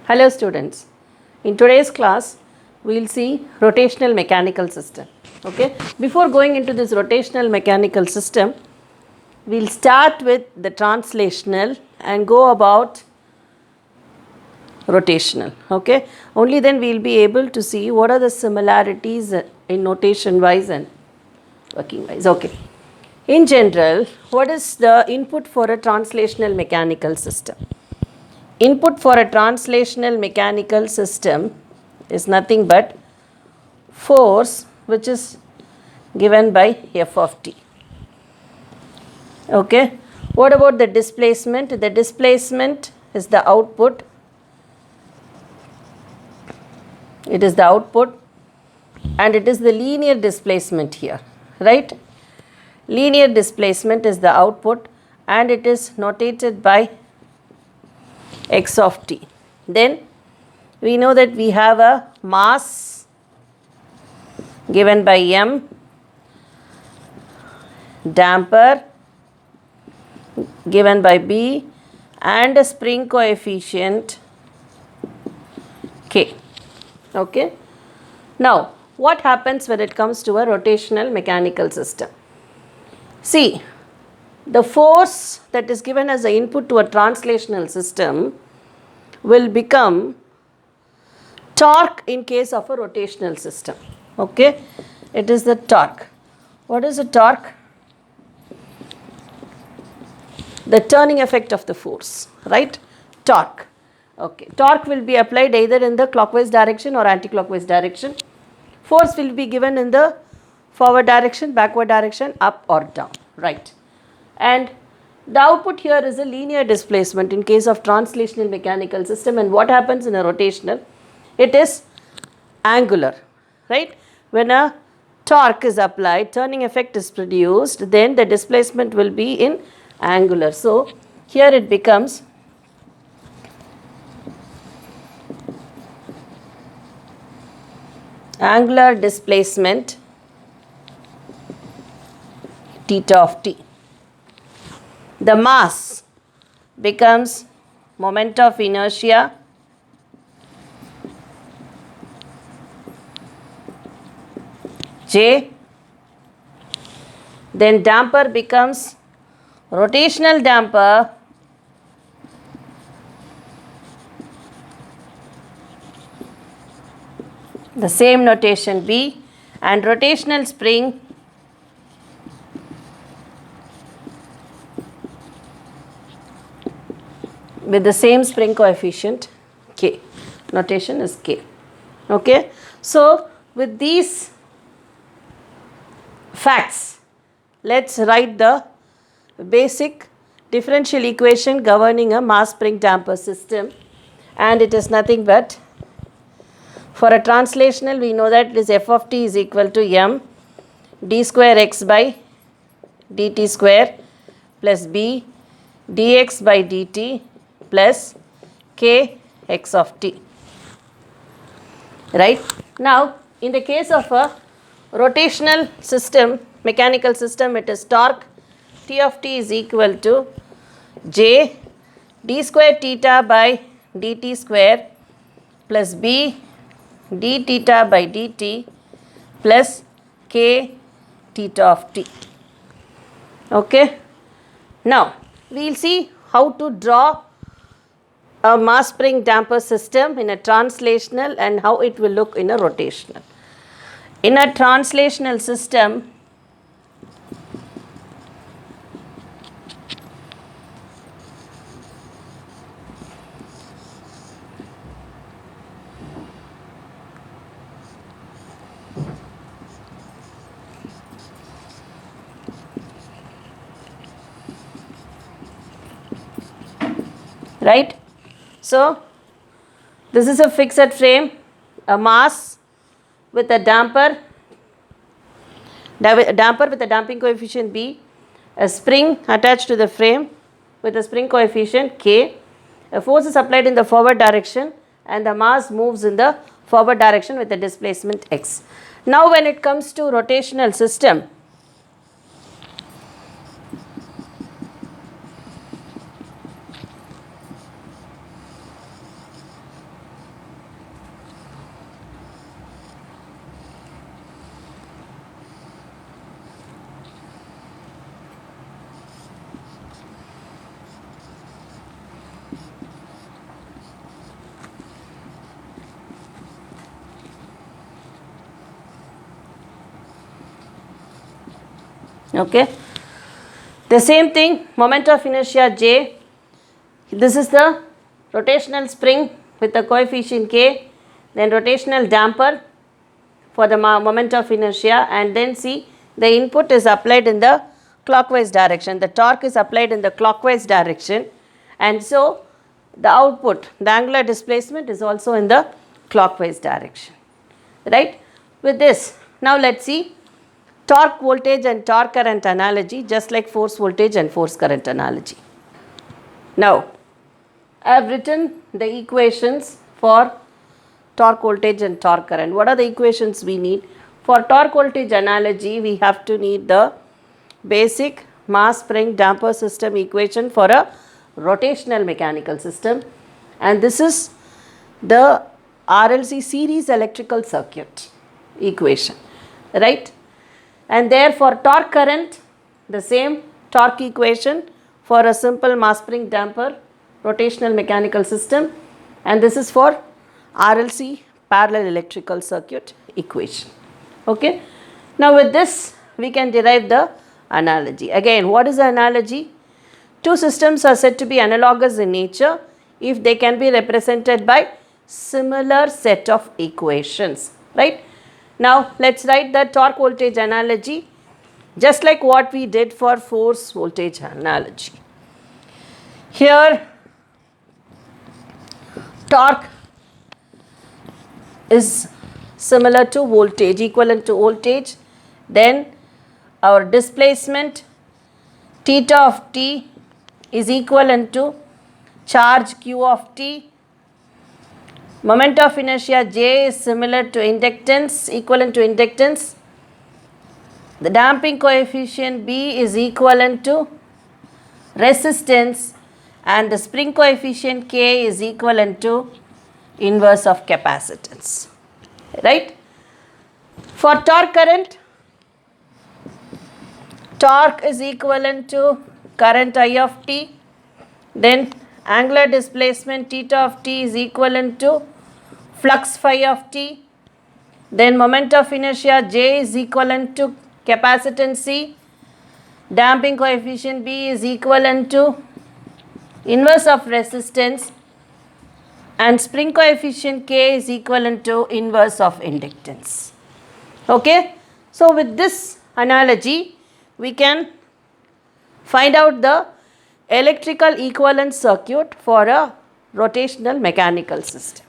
Hello students, in today's class we will see rotational mechanical system. Okay, before going into this rotational mechanical system, we will start with the translational and go about rotational. Okay, only then we will be able to see what are the similarities in notation wise and working wise. Okay, in general, what is the input for a translational mechanical system? Input for a translational mechanical system is nothing but force which is given by f of t. Okay. What about the displacement? The displacement is the output. It is the output and it is the linear displacement here, right? Linear displacement is the output and it is notated by x of t. Then we know that we have a mass given by m, damper given by b, and a spring coefficient k. Okay. Now, what happens when it comes to a rotational mechanical system? See, the force that is given as the input to a translational system will become torque in case of a rotational system. Okay, it is the torque. What is the torque? The turning effect of the force, right? Torque. Okay, torque will be applied either in the clockwise direction or anti-clockwise direction. Force will be given in the forward direction, backward direction, up or down, right? And the output here is a linear displacement in case of translational mechanical system. And what happens in a rotational? It is angular, right? When a torque is applied, turning effect is produced, then the displacement will be in angular. So here it becomes angular displacement theta of t. The mass becomes moment of inertia J. Then damper becomes rotational damper the same notation B, and rotational spring with the same spring coefficient K. Notation is K. Okay. So with these facts, let's write the basic differential equation governing a mass spring damper system, and it is nothing but, for a translational we know that it is f of t is equal to m d square x by dt square plus b dx by dt plus k x of t. Right? Now, in the case of a rotational system, mechanical system, it is torque T of t is equal to J d square theta by dt square plus b d theta by dt plus k theta of t. Okay. Now, we will see how to draw a mass spring damper system in a translational and how it will look in a rotational. In a translational system, right? So, this is a fixed frame, a mass with a damper with a damping coefficient B, a spring attached to the frame with a spring coefficient K, a force is applied in the forward direction and the mass moves in the forward direction with a displacement x. Now when it comes to rotational system, Okay. The same thing, moment of inertia J. This is the rotational spring with the coefficient K, then rotational damper for the moment of inertia, and then see the input is applied in the clockwise direction. The torque is applied in the clockwise direction, and so the output, the angular displacement is also in the clockwise direction, right? With this, now let's see torque voltage and torque current analogy, just like force voltage and force current analogy. Now, I have written the equations for torque voltage and torque current. What are the equations we need? For torque voltage analogy, we have to need the basic mass spring damper system equation for a rotational mechanical system, and this is the RLC series electrical circuit equation, right? And there for torque current, the same torque equation for a simple mass spring damper rotational mechanical system, and this is for RLC parallel electrical circuit equation. Okay. Now with this we can derive the analogy. Again, what is the analogy? Two systems are said to be analogous in nature if they can be represented by similar set of equations, right? Now let's write the torque voltage analogy just like what we did for force voltage analogy. Here torque is similar to voltage, equivalent to voltage, then our displacement theta of t is equivalent to charge q of t. Moment of inertia J is similar to inductance, equivalent to inductance. The damping coefficient B is equivalent to resistance, and the spring coefficient K is equivalent to inverse of capacitance, right? For torque current, torque is equivalent to current I of t, then angular displacement theta of t is equivalent to flux phi of t, then moment of inertia J is equivalent to capacitance C, damping coefficient B is equivalent to inverse of resistance, and spring coefficient K is equivalent to inverse of inductance. Okay. So with this analogy we can find out the electrical equivalent circuit for a rotational mechanical system.